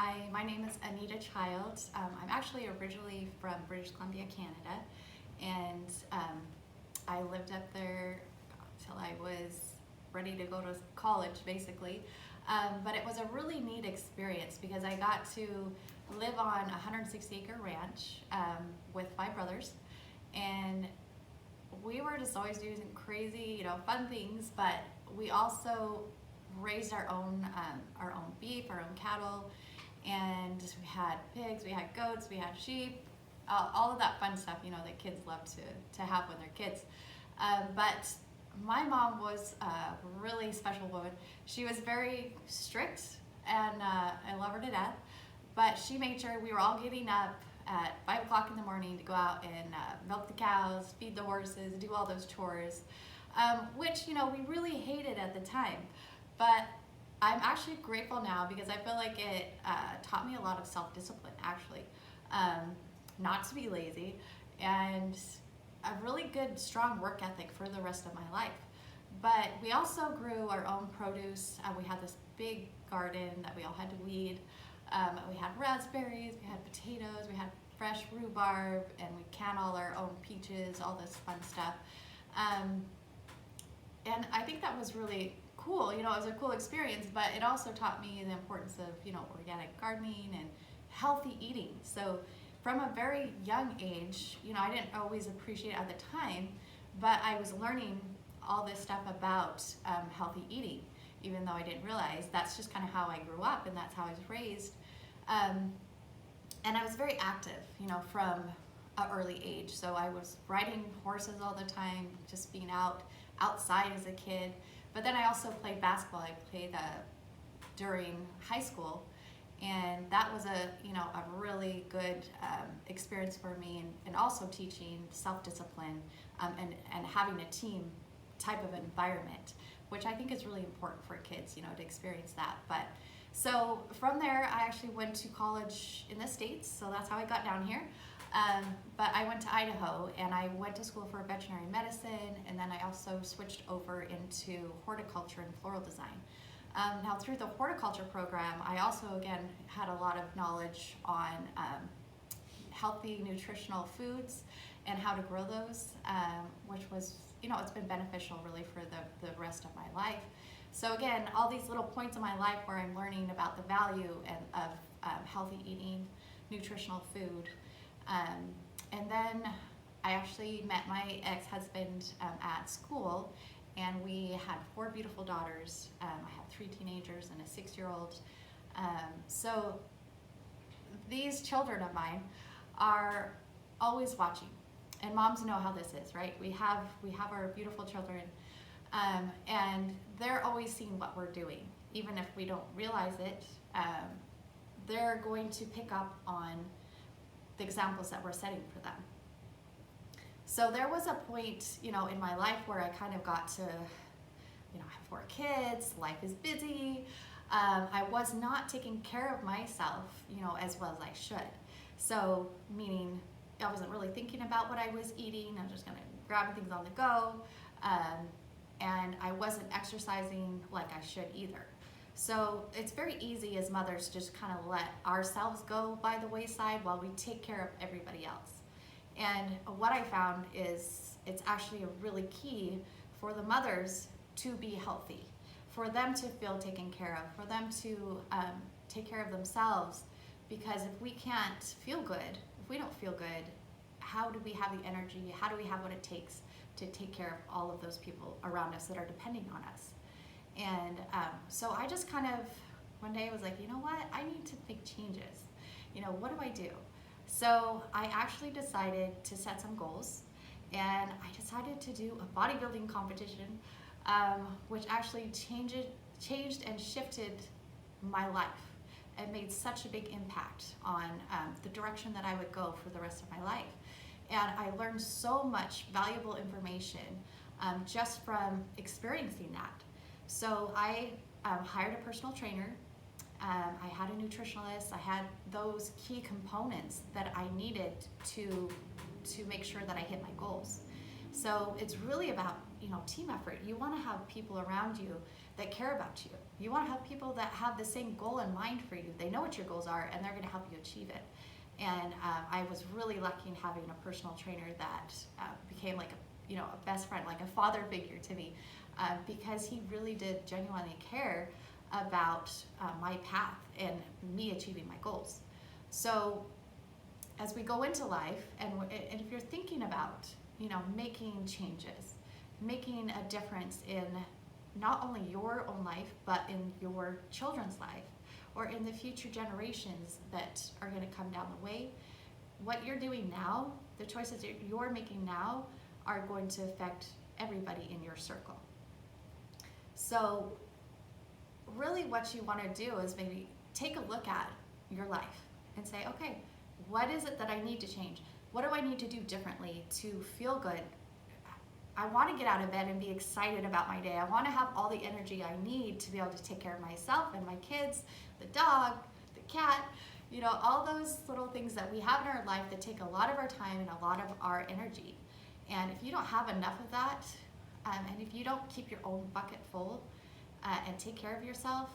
Hi, my name is Anita Child. I'm actually originally from British Columbia, Canada, and I lived up there till I was ready to go to college, basically. But it was a really neat experience because I got to live on a 160-acre ranch with my brothers, and we were just always doing crazy, fun things. But we also raised our own beef, our own cattle, and we had pigs, we had goats, we had sheep, all of that fun stuff, that kids love to have when they're kids. But my mom was a really special woman. She was very strict, and I love her to death. But she made sure we were all getting up at 5 o'clock in the morning to go out and milk the cows, feed the horses, do all those chores, which we really hated at the time. But I'm actually grateful now because I feel like it taught me a lot of self-discipline, actually, not to be lazy, and a really good, strong work ethic for the rest of my life. But we also grew our own produce. We had this big garden that we all had to weed. We had raspberries, we had potatoes, we had fresh rhubarb, and we can all our own peaches, all this fun stuff. And I think that was really cool. It was a cool experience, but it also taught me the importance of, organic gardening and healthy eating. So from a very young age, I didn't always appreciate it at the time, but I was learning all this stuff about healthy eating, even though I didn't realize. That's just kind of how I grew up, and that's how I was raised. And I was very active, from an early age. So I was riding horses all the time, just being outside as a kid. But then I also played basketball. I played during high school, and that was a really good experience for me, and also teaching self-discipline and having a team type of environment, which I think is really important for kids, to experience that. But so from there, I actually went to college in the States, so that's how I got down here. But I went to Idaho, and I went to school for veterinary medicine, and then I also switched over into horticulture and floral design. Now through the horticulture program, I also, again, had a lot of knowledge on healthy nutritional foods and how to grow those, which was, it's been beneficial really for the rest of my life. So again, all these little points in my life where I'm learning about the value of healthy eating, nutritional food. And then I actually met my ex-husband at school, and we had 4 beautiful daughters. I have 3 teenagers and a 6-year-old. So these children of mine are always watching, and moms know how this is, right? We have our beautiful children, and they're always seeing what we're doing, even if we don't realize it. They're going to pick up on the examples that we're setting for them. So there was a point, in my life where I kind of got to, I have 4 kids, life is busy. I was not taking care of myself, as well as I should. So, meaning I wasn't really thinking about what I was eating. I was just kind of grabbing things on the go. And I wasn't exercising like I should either. So it's very easy as mothers to just kind of let ourselves go by the wayside while we take care of everybody else. And what I found is it's actually a really key for the mothers to be healthy, for them to feel taken care of, for them to take care of themselves. Because if we can't feel good, if we don't feel good, how do we have the energy? How do we have what it takes to take care of all of those people around us that are depending on us? And so I just kind of, one day I was like, you know what? I need to make changes. What do I do? So I actually decided to set some goals, and I decided to do a bodybuilding competition, which actually changed and shifted my life. It made such a big impact on the direction that I would go for the rest of my life. And I learned so much valuable information just from experiencing that. So I hired a personal trainer. I had a nutritionist. I had those key components that I needed to make sure that I hit my goals. So it's really about team effort. You want to have people around you that care about you. You want to have people that have the same goal in mind for you. They know what your goals are, and they're going to help you achieve it. And I was really lucky in having a personal trainer that became like a best friend, like a father figure to me, because he really did genuinely care about my path and me achieving my goals. So as we go into life, and if you're thinking about making changes, making a difference in not only your own life, but in your children's life, or in the future generations that are going to come down the way, what you're doing now, the choices you're making now, are going to affect everybody in your circle. So really what you want to do is maybe take a look at your life and say, okay, what is it that I need to change? What do I need to do differently to feel good? I want to get out of bed and be excited about my day. I want to have all the energy I need to be able to take care of myself and my kids, the dog, the cat, all those little things that we have in our life that take a lot of our time and a lot of our energy. And if you don't have enough of that, and if you don't keep your own bucket full and take care of yourself,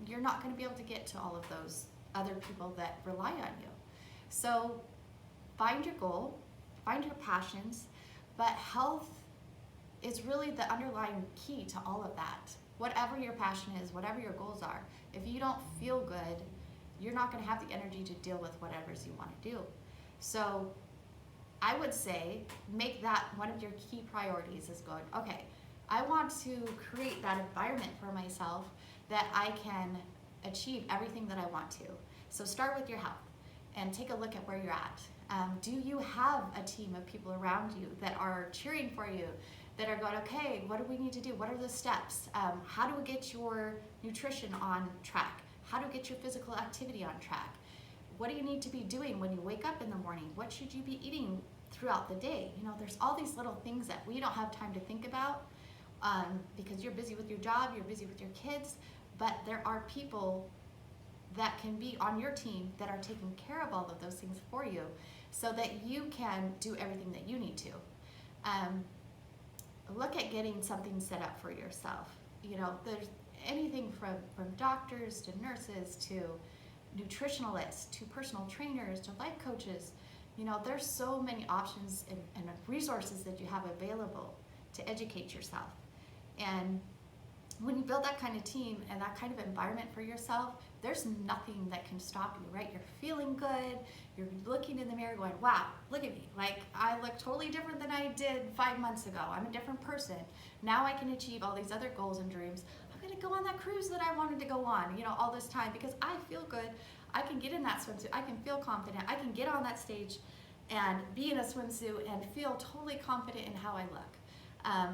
you're not going to be able to get to all of those other people that rely on you. So find your goal, find your passions, but health is really the underlying key to all of that. Whatever your passion is, whatever your goals are, if you don't feel good, you're not going to have the energy to deal with whatever you want to do. So I would say make that one of your key priorities is going, okay, I want to create that environment for myself that I can achieve everything that I want to. So start with your health and take a look at where you're at. Do you have a team of people around you that are cheering for you, that are going, okay, what do we need to do? What are the steps? How do we get your nutrition on track? How do we get your physical activity on track? What do you need to be doing when you wake up in the morning? What should you be eating throughout the day? There's all these little things that we don't have time to think about because you're busy with your job, you're busy with your kids, but there are people that can be on your team that are taking care of all of those things for you so that you can do everything that you need to. Look at getting something set up for yourself. There's anything from doctors to nurses to nutritionalists to personal trainers to life coaches. There's so many options and resources that you have available to educate yourself. And when you build that kind of team and that kind of environment for yourself, there's nothing that can stop you, right? You're feeling good. You're looking in the mirror going, wow, look at me. Like, I look totally different than I did 5 months ago. I'm a different person. Now I can achieve all these other goals and dreams. I'm going to go on that cruise that I wanted to go on, all this time because I feel good. I can get in that swimsuit. I can feel confident. I can get on that stage and be in a swimsuit and feel totally confident in how I look.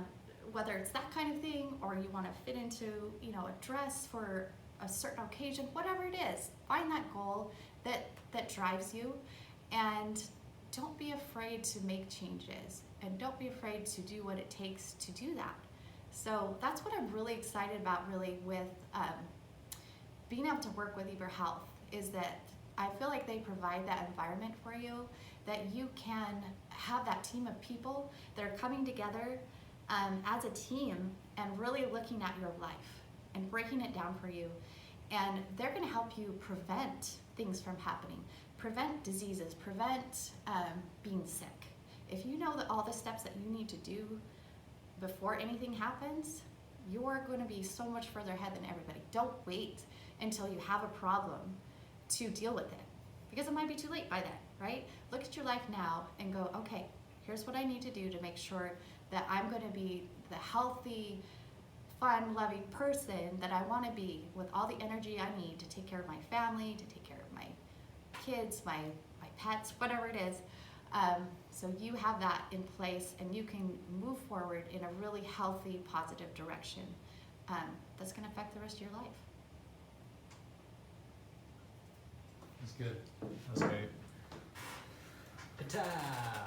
Whether it's that kind of thing or you want to fit into, a dress for a certain occasion, whatever it is, find that goal that drives you, and don't be afraid to make changes, and don't be afraid to do what it takes to do that. So that's what I'm really excited about really with being able to work with Eber Health, is that I feel like they provide that environment for you, that you can have that team of people that are coming together as a team and really looking at your life and breaking it down for you. And they're going to help you prevent things from happening, prevent diseases, prevent being sick. If you know that all the steps that you need to do before anything happens, you're going to be so much further ahead than everybody. Don't wait until you have a problem to deal with it, because it might be too late by then, right? Look at your life now and go, okay, here's what I need to do to make sure that I'm going to be the healthy, fun-loving person that I want to be, with all the energy I need to take care of my family, to take care of my kids, my pets, whatever it is. So you have that in place and you can move forward in a really healthy, positive direction that's going to affect the rest of your life. That's good. That's great. Ta-ta!